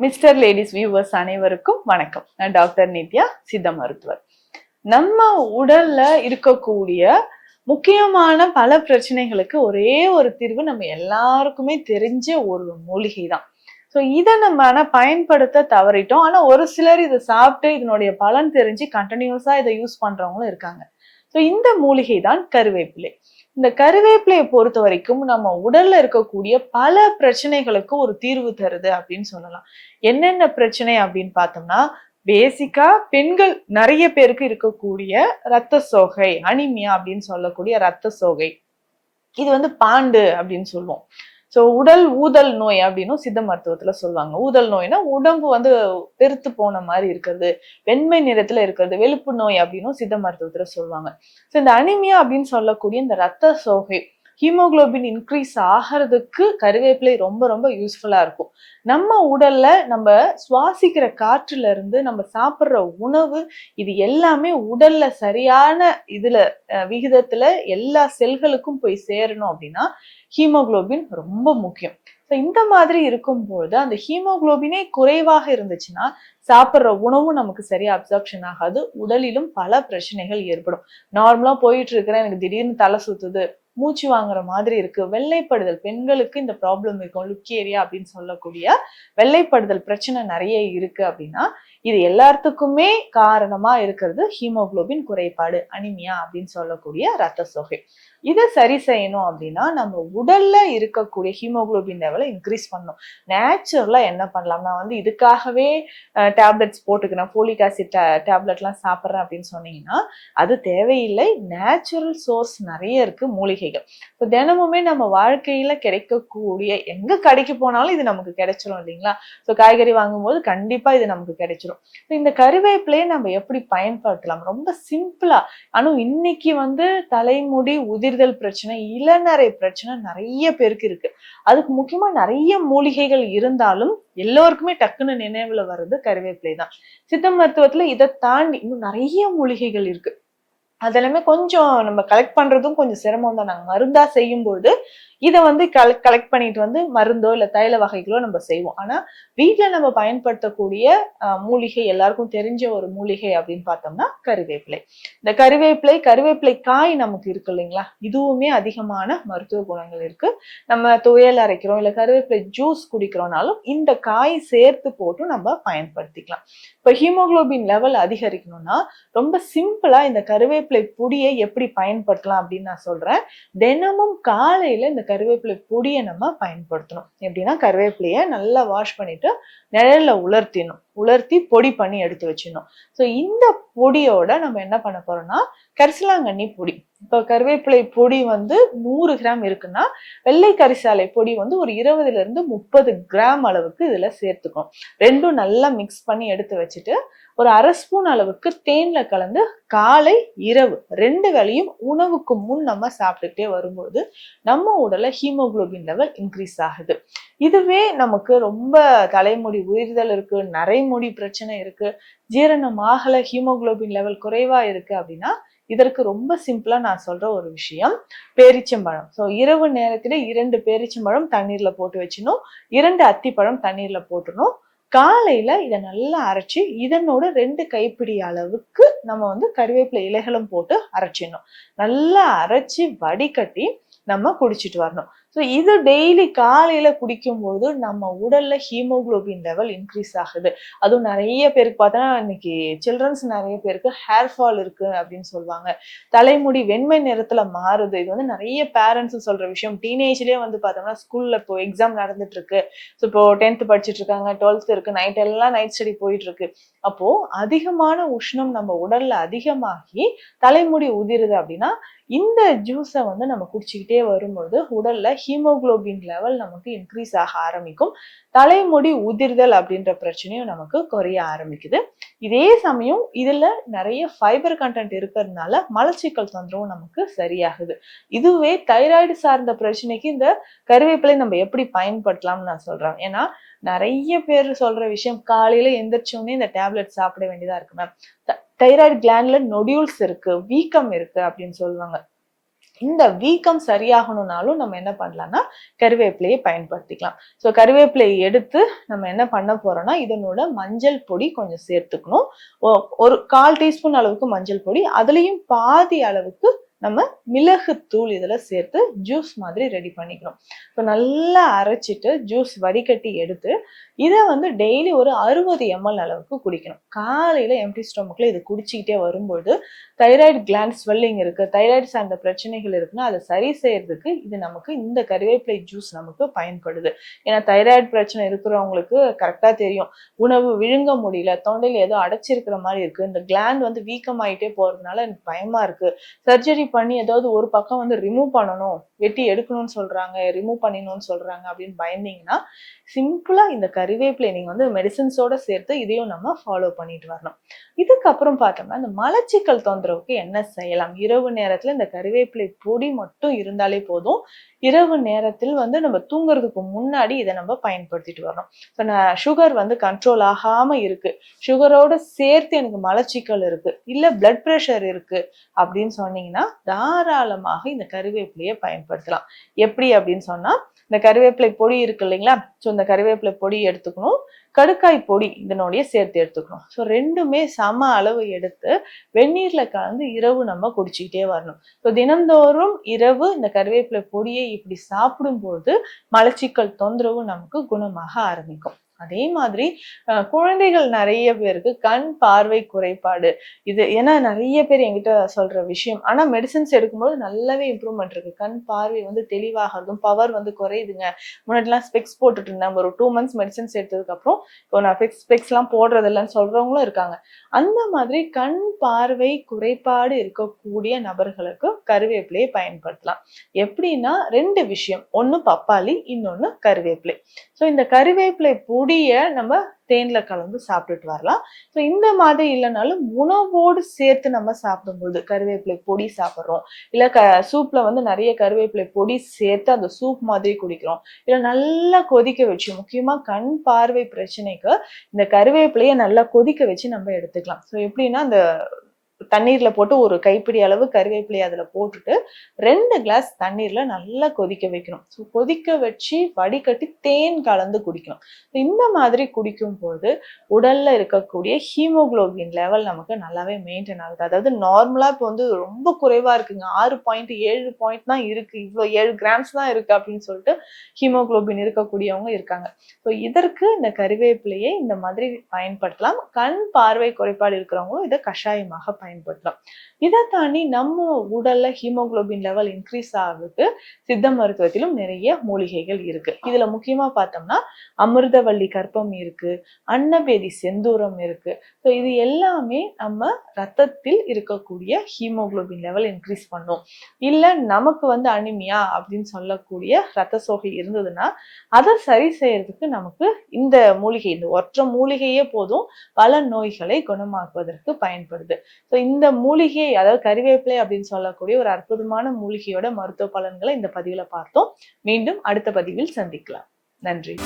Mister ladies viewers அனைவருக்கும் வணக்கம். நான் டாக்டர் நித்யா, சித்த மருத்துவர். நம்ம உடல்ல இருக்கக்கூடிய முக்கியமான பல பிரச்சனைகளுக்கு ஒரே ஒரு தீர்வு நம்ம எல்லாருக்குமே தெரிஞ்ச ஒரு மூலிகை தான். ஸோ இதை நம்ம பயன்படுத்த தவறிட்டோம். ஆனா ஒரு சிலர் இதை சாப்பிட்டு இதனுடைய பலன் தெரிஞ்சு கண்டினியூஸா இதை யூஸ் பண்றவங்களும் இருக்காங்க. ஸோ இந்த மூலிகை தான் கருவேப்பிலை. இந்த கருவேப்பிலையை பொறுத்த வரைக்கும் நம்ம உடல்ல இருக்கக்கூடிய பல பிரச்சனைகளுக்கு ஒரு தீர்வு தருது அப்படின்னு சொல்லலாம். என்னென்ன பிரச்சனை அப்படின்னு பார்த்தோம்னா, பேசிக்கா பெண்கள் நிறைய பேருக்கு இருக்கக்கூடிய ரத்த சோகை, அனிமியா அப்படின்னு சொல்லக்கூடிய ரத்த சோகை, இது பாண்டு அப்படின்னு சொல்லுவோம். ஸோ உடல் ஊதல் நோய் அப்படின்னு சித்த மருத்துவத்துல சொல்லுவாங்க. ஊதல் நோய்னா உடம்பு பெருத்து போன மாதிரி இருக்கிறது, வெண்மை நிறத்துல இருக்கிறது, வெளுப்பு நோய் அப்படின்னு சித்த மருத்துவத்துல சொல்லுவாங்க. ஸோ இந்த அனிமியா அப்படின்னு சொல்லக்கூடிய இந்த ரத்த சோகை, ஹீமோகுளோபின் இன்க்ரீஸ் ஆகிறதுக்கு கருவேப்பிலை ரொம்ப ரொம்ப யூஸ்ஃபுல்லா இருக்கும். நம்ம உடல்ல நம்ம சுவாசிக்கிற காற்றுல இருந்து நம்ம சாப்பிட்ற உணவு, இது எல்லாமே உடல்ல சரியான விகிதத்துல எல்லா செல்களுக்கும் போய் சேரணும் அப்படின்னா ஹீமோகுளோபின் ரொம்ப முக்கியம். இந்த மாதிரி இருக்கும்போது அந்த ஹீமோகுளோபினே குறைவாக இருந்துச்சுன்னா சாப்பிட்ற உணவும் நமக்கு சரியா அப்சார்ப்ஷன் ஆகாது, உடலிலும் பல பிரச்சனைகள் ஏற்படும். நார்மலா போயிட்டு இருக்கிறேன், எனக்கு திடீர்னு தலை சுத்துது, மூச்சு வாங்குற மாதிரி இருக்கு, வெள்ளைப்படுதல், பெண்களுக்கு இந்த ப்ராப்ளம் இருக்கும், லுக்கேரியா அப்படின்னு சொல்லக்கூடிய வெள்ளைப்படுதல் பிரச்சனை நிறைய இருக்கு அப்படின்னா இது எல்லாத்துக்குமே காரணமா இருக்கிறது ஹீமோகுளோபின் குறைபாடு, அனிமியா அப்படின்னு சொல்லக்கூடிய ரத்த சோகை. இதை சரி செய்யணும் அப்படின்னா நம்ம உடல்ல இருக்கக்கூடிய ஹீமோகுளோபின் லெவலை இன்க்ரீஸ் பண்ணணும். நேச்சுரலா என்ன பண்ணலாம், நான் இதுக்காகவே டேப்லெட்ஸ் போட்டுக்கிறேன், ஃபோலிக் ஆசிட் டேப்லெட்லாம் சாப்பிட்றேன் அப்படின்னு சொன்னீங்கன்னா அது தேவையில்லை. நேச்சுரல் சோர்ஸ் நிறைய இருக்கு மூலிகைகள். இப்போ தினமுமே நம்ம வாழ்க்கையில கிடைக்கக்கூடிய எங்க கடைக்கு போனாலும் இது நமக்கு கிடைச்சிரும் இல்லைங்களா? ஸோ காய்கறி வாங்கும்போது கண்டிப்பா இது நமக்கு கிடைச்சிரும். இந்த கருவேப்பிலையை நம்ம எப்படி பயன்படுத்தலாம், ரொம்ப சிம்பிளா. ஆனா இன்னைக்கு தலைமுடி உதிர்தல் பிரச்சனை, இளநரை பிரச்சனை நிறைய பேருக்கு இருக்கு. அதுக்கு முக்கியமா நிறைய மூலிகைகள் இருந்தாலும் எல்லோருக்குமே டக்குன்னு நினைவுல வர்றது கருவேப்பிலை தான். சித்த மருத்துவத்துல இதை தாண்டி இன்னும் நிறைய மூலிகைகள் இருக்கு. அதெல்லாமே கொஞ்சம் நம்ம கலெக்ட் பண்றதும் கொஞ்சம் சிரமம் தான். நாங்க மருந்தா செய்யும்போது இதை கலெக்ட் பண்ணிட்டு மருந்தோ இல்ல தைல வகைகளோ நம்ம செய்வோம். ஆனா வீட்டுல நம்ம பயன்படுத்தக்கூடிய மூலிகை, எல்லாருக்கும் தெரிஞ்ச ஒரு மூலிகை அப்படின்னு பார்த்தோம்னா கருவேப்பிலை. இந்த கருவேப்பிலை காய் நமக்கு இருக்கு இல்லைங்களா, இதுவுமே அதிகமான மருத்துவ குணங்கள் இருக்கு. நம்ம துவையல் அரைக்கிறோம் இல்ல கருவேப்பிலை ஜூஸ் குடிக்கிறோம்னாலும் இந்த காய் சேர்த்து போட்டு நம்ம பயன்படுத்திக்கலாம். இப்ப ஹீமோகுளோபின் லெவல் அதிகரிக்கணும்னா ரொம்ப சிம்பிளா இந்த கருவேப்பிலை பொடியை எப்படி பயன்படுத்தலாம் அப்படின்னு நான் சொல்றேன். தினமும் காலையில இந்த கருவேப்பிலை பொடியை நம்ம பயன்படுத்தணும். எப்படின்னா கருவேப்பிலையை நல்லா வாஷ் பண்ணிட்டு நிழல்ல உலர்த்தி பொடி பண்ணி எடுத்து வச்சிடணும். ஸோ இந்த பொடியோட நம்ம என்ன பண்ண போறோம்னா கரிசலாங்கண்ணி பொடி. இப்போ கருவேப்பிலை பொடி 100 கிராம் இருக்குன்னா வெள்ளை கரிசாலை பொடி ஒரு 20 இருந்து 30 கிராம் அளவுக்கு இதுல சேர்த்துக்கணும். ரெண்டும் நல்லா மிக்ஸ் பண்ணி எடுத்து வச்சுட்டு ஒரு அரை ஸ்பூன் அளவுக்கு தேன்ல கலந்து காலை இரவு 2 வேளையும் உணவுக்கு முன் நம்ம சாப்பிட்டுட்டே வரும்போது நம்ம உடல்ல ஹீமோகுளோபின் லெவல் இன்க்ரீஸ் ஆகுது. இதுவே நமக்கு ரொம்ப தலைமுடி உயிர்தல் இருக்கு, நரைமுடி பிரச்சனை இருக்கு, ஜீரணமாகல, ஹீமோகுளோபின் லெவல் குறைவா இருக்கு அப்படின்னா இதற்கு ரொம்ப சிம்பிளா நான் சொல்ற ஒரு விஷயம் பேரிச்சம்பழம். ஸோ இரவு நேரத்துல 2 பேரிச்சம்பழம் தண்ணீர்ல போட்டு வச்சிடணும், 2 அத்திப்பழம் தண்ணீர்ல போட்டுடணும். காலையில இதை நல்லா அரைச்சி இதனோட 2 கைப்பிடி அளவுக்கு நம்ம கருவேப்பிலை இலைகளும் போட்டு அரைச்சிடணும். நல்லா அரைச்சி வடிகட்டி நம்ம குடிச்சிட்டு வரணும். ஸோ இது டெய்லி காலையில குடிக்கும்போது நம்ம உடல்ல ஹீமோகுளோபின் லெவல் இன்க்ரீஸ் ஆகுது. அதுவும் நிறைய பேருக்கு பார்த்தா இன்னைக்கு சில்ட்ரன்ஸ் நிறைய பேருக்கு ஹேர் ஃபால் இருக்கு அப்படின்னு சொல்லுவாங்க. தலைமுடி வெண்மை நிறத்துல மாறுது. இது நிறைய பேரண்ட்ஸ் சொல்ற விஷயம். டீனேஜ்லயே பார்த்தோம்னா ஸ்கூல்ல இப்போ எக்ஸாம் நடந்துட்டு இருக்கு. ஸோ இப்போ 10th படிச்சுட்டு இருக்காங்க, 12th இருக்கு, நைட் ஸ்டடி போயிட்டு இருக்கு. அப்போ அதிகமான உஷ்ணம் நம்ம உடல்ல அதிகமாகி தலைமுடி உதிருது அப்படின்னா இந்த ஜூஸை நம்ம குடிச்சுக்கிட்டே வரும்போது உடல்ல ஹீமோகுளோபின் லெவல் நமக்கு இன்க்ரீஸ் ஆக ஆரம்பிக்கும். தலைமுடி உதிர்தல் அப்படின்ற பிரச்சனையும் நமக்கு குறைய ஆரம்பிக்குது. இதே சமயம் இதுல நிறைய ஃபைபர் கண்டென்ட் இருக்கிறதுனால மலச்சிக்கல் தொந்தரவும் நமக்கு சரியாகுது. இதுவே தைராய்டு சார்ந்த பிரச்சனைக்கு இந்த கருவேப்பிலை நம்ம எப்படி பயன்படுத்தலாம்னு நான் சொல்றேன். ஏன்னா நிறைய பேர் சொல்ற விஷயம், காலையில எந்திரிச்சோடனே இந்த டேப்லெட் சாப்பிட வேண்டியதா இருக்கு மேம், தைராய்டு கிளாண்ட்ல நொடியூல்ஸ் இருக்கு, வீக்கம் இருக்கு அப்படின்னு சொல்லுவாங்க. இந்த வீக்கம் சரியாகணும்னாலும் நம்ம என்ன பண்ணலாம்னா கருவேப்பிலையை பயன்படுத்திக்கலாம். ஸோ கருவேப்பிலையை எடுத்து நம்ம என்ன பண்ண போறோம்னா இதனோட மஞ்சள் பொடி கொஞ்சம் சேர்த்துக்கணும். ஒரு 1/4 டீஸ்பூன் அளவுக்கு மஞ்சள் பொடி, அதுலயும் பாதி அளவுக்கு நம்ம மிளகு தூள் இதுல சேர்த்து ஜூஸ் மாதிரி ரெடி பண்ணிக்கணும். ஸோ நல்லா அரைச்சிட்டு ஜூஸ் வடிகட்டி எடுத்து இதை வந்து டெய்லி ஒரு 60 ml அளவுக்கு குடிக்கணும். காலையில எம்டி ஸ்டொமக்ல இது குடிச்சிக்கிட்டே வரும்போது தைராய்டு கிளாண்ட் ஸ்வெல்லிங் இருக்கு, தைராய்டு சார்ந்த பிரச்சனைகள் இருக்குன்னா அதை சரி செய்யறதுக்கு இது நமக்கு இந்த கருவேப்பிலை ஜூஸ் நமக்கு பயன்படுது. ஏன்னா தைராய்டு பிரச்சனை இருக்கிறவங்களுக்கு கரெக்டா தெரியும், உணவு விழுங்க முடியல, தொண்டையில ஏதோ அடைச்சிருக்கிற மாதிரி இருக்கு, இந்த கிளாண்ட் வந்து வீக்கமாயிட்டே போறதுனால எனக்கு பயமா இருக்கு, சர்ஜரி பண்ணி ஏதாவது ஒரு பக்கம் வந்து ரிமூவ் பண்ணணும், வெட்டி எடுக்கணும்னு சொல்றாங்க, ரிமூவ் பண்ணிடணும்னு சொல்றாங்க அப்படின்னு பயந்தீங்கன்னா சிம்பிளா இந்த கருவேப்பிலை நீங்க வந்து மெடிசன்ஸோட சேர்த்து இதையும் நம்ம ஃபாலோ பண்ணிட்டு வரணும். இதுக்கப்புறம் பார்த்தோம்னா இந்த மலச்சிக்கல் தொந்தரவுக்கு என்ன செய்யலாம்? இரவு நேரத்துல இந்த கருவேப்பிலை பொடி மட்டும் இருந்தாலே போதும். இரவு நேரத்தில் வந்து நம்ம தூங்குறதுக்கு முன்னாடி இதை நம்ம பயன்படுத்திட்டு வரணும். இப்போ நான் சுகர் வந்து கண்ட்ரோல் ஆகாம இருக்கு, சுகரோட சேர்த்து எனக்கு மலச்சிக்கல் இருக்கு, இல்ல பிளட் பிரஷர் இருக்கு அப்படின்னு சொன்னீங்கன்னா தாராளமாக இந்த கருவேப்பிலையை பயன்படுத்தலாம். எப்படி அப்படின்னு சொன்னா இந்த கருவேப்பிலை பொடி இருக்கு இல்லைங்களா, ஸோ இந்த கருவேப்பிலை பொடி எடுத்துக்கணும், கடுக்காய் பொடி இதனோடைய சேர்த்து எடுத்துக்கணும். ஸோ ரெண்டுமே சம அளவு எடுத்து வெந்நீர்ல கலந்து இரவு நம்ம குடிச்சிக்கிட்டே வரணும். ஸோ தினந்தோறும் இரவு இந்த கருவேப்பிலை பொடியை இப்படி சாப்பிடும்போது மலச்சிக்கல் தொந்தரவு நமக்கு குணமாக ஆரம்பிக்கும். அதே மாதிரி குழந்தைகள் நிறைய பேருக்கு கண் பார்வை குறைபாடு இது, ஏன்னா நிறைய பேர் என்கிட்ட சொல்ற விஷயம். ஆனா மெடிசன்ஸ் எடுக்கும்போது நல்லாவே இம்ப்ரூவ்மெண்ட் இருக்கு, கண் பார்வை வந்து தெளிவாகிறதும், பவர் வந்து குறையுதுங்க. முன்னாடிலாம் ஸ்பெக்ஸ் போட்டுட்டு இருந்தேன், ஒரு 2 months மெடிசன்ஸ் எடுத்ததுக்கு அப்புறம் இப்போ நான் ஸ்பெக்ஸ் எல்லாம் போடுறது இல்லைன்னு சொல்றவங்களும் இருக்காங்க. அந்த மாதிரி கண் பார்வை குறைபாடு இருக்கக்கூடிய நபர்களுக்கு கருவேப்பிலையை பயன்படுத்தலாம். எப்படின்னா 2 விஷயம், ஒன்னு பப்பாளி, இன்னொன்னு கருவேப்பிலை. ஸோ இந்த கருவேப்பிலை பொடியை நம்ம தேன்ல கலந்து சாப்பிட்டுட்டு வரலாம். ஸோ இந்த மாதிரி இல்லைனாலும் உணவோடு சேர்த்து நம்ம சாப்பிடும்போது கருவேப்பிலை பொடி சாப்பிட்றோம், இல்ல சூப்ல வந்து நிறைய கருவேப்பிலை பொடி சேர்த்து அந்த சூப் மாதிரி குடிக்கிறோம், இல்ல நல்லா கொதிக்க வச்சு, முக்கியமா கண் பார்வை பிரச்சனைக்கு இந்த கருவேப்பிலையை நல்லா கொதிக்க வச்சு நம்ம எடுத்துக்கலாம். ஸோ எப்படின்னா அந்த தண்ணீர்ல போட்டு ஒரு கைப்பிடி அளவு கருவேப்பிலை அதுல போட்டுட்டு 2 கிளாஸ் தண்ணீர்ல நல்லா கொதிக்க வைக்கணும். ஸோ கொதிக்க வச்சு வடிகட்டி தேன் கலந்து குடிக்கணும். இந்த மாதிரி குடிக்கும் போது உடல்ல இருக்கக்கூடிய ஹீமோகுளோபின் லெவல் நமக்கு நல்லாவே மெயின்டைன் ஆகுது. அதாவது நார்மலா இப்போ வந்து ரொம்ப குறைவா இருக்குங்க, 6.7 பாயிண்ட் தான் இருக்கு, இவ்வளோ 7 கிராம்ஸ் தான் இருக்கு அப்படின்னு சொல்லிட்டு ஹீமோகுளோபின் இருக்கக்கூடியவங்க இருக்காங்க. ஸோ இதற்கு இந்த கருவேப்பிலையை இந்த மாதிரி பயன்படுத்தலாம். கண் பார்வை குறைபாடு இருக்கிறவங்களும் இதை கஷாயமாக பயன்படுத்தலாம். இதை தாண்டி நம்ம உடல்ல ஹீமோகுளோபின் லெவல் இன்க்ரீஸ் ஆகுது சித்த மருத்துவத்திலும் நிறைய மூலிகைகள் இருக்கு. இதுல முக்கியமா பார்த்தோம்னா அமிர்தவள்ளி கற்பம் இருக்கு, அன்னபேதி செந்தூரம் இருக்கு. ஸோ இது எல்லாமே நம்ம ரத்தத்தில் இருக்கக்கூடிய ஹீமோகுளோபின் லெவல் இன்க்ரீஸ் பண்ணும். இல்ல நமக்கு வந்து அனிமியா அப்படின்னு சொல்லக்கூடிய ரத்த சோகை இருந்ததுன்னா அதை சரி செய்யறதுக்கு நமக்கு இந்த மூலிகை, இந்த ஒற்றை மூலிகையே போதும் பல நோய்களை குணமாக்குவதற்கு பயன்படுது. ஸோ இந்த மூலிகை, அதாவது கறிவேப்பிலை அப்படின்னு சொல்லக்கூடிய ஒரு அற்புதமான மூலிகையோட மருத்துவ பலன்களை இந்த பதிவுல பார்த்தோம். மீண்டும் அடுத்த பதிவில் சந்திக்கலாம். நன்றி.